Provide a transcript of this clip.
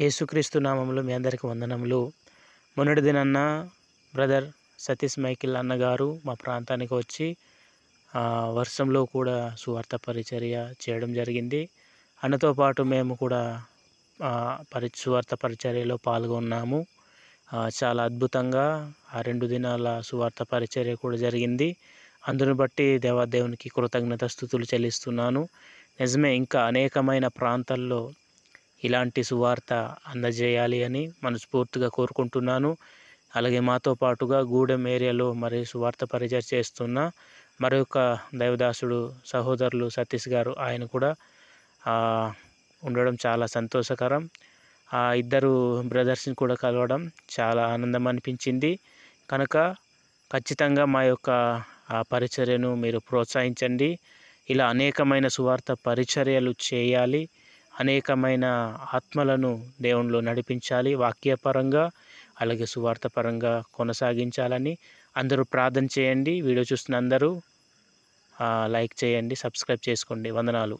యేసుక్రీస్తు నామములో మీ అందరికీ వందనములు. మొన్నటి దినాన్న బ్రదర్ సతీష్ మైకిల్ అన్నగారు మా ప్రాంతానికి వచ్చి వర్షంలో కూడా సువార్త పరిచర్య చేయడం జరిగింది. అన్నతో పాటు మేము కూడా సువార్త పరిచర్యలో పాల్గొన్నాము. చాలా అద్భుతంగా ఆ 2 దినాల సువార్త పరిచర్య కూడా జరిగింది. అందును బట్టి దేవాదేవునికి కృతజ్ఞతాస్తుతులు చెల్లిస్తున్నాను. నిజమే, ఇంకా అనేకమైన ప్రాంతాల్లో ఇలాంటి సువార్త అందజేయాలి అని మనస్ఫూర్తిగా కోరుకుంటున్నాను. అలాగే మాతో పాటుగా గూడెం ఏరియాలో మరి సువార్త పరిచర్య చేస్తున్న మరొక దైవదాసుడు సహోదరులు సతీష్ గారు, ఆయన కూడా ఉండడం చాలా సంతోషకరం. ఆ ఇద్దరు బ్రదర్స్ని కూడా కలవడం చాలా ఆనందం అనిపించింది. కనుక ఖచ్చితంగా మా యొక్క పరిచర్యను మీరు ప్రోత్సహించండి. ఇలా అనేకమైన సువార్త పరిచర్యలు చేయాలి. అనేకమైన ఆత్మలను దేవునిలో నడిపించాలి. వాక్యపరంగా అలాగే సువార్త పరంగా కొనసాగించాలని అందరూ ప్రార్థన చేయండి. వీడియో చూస్తున్న అందరూ లైక్ చేయండి, సబ్స్క్రైబ్ చేసుకోండి. వందనాలు.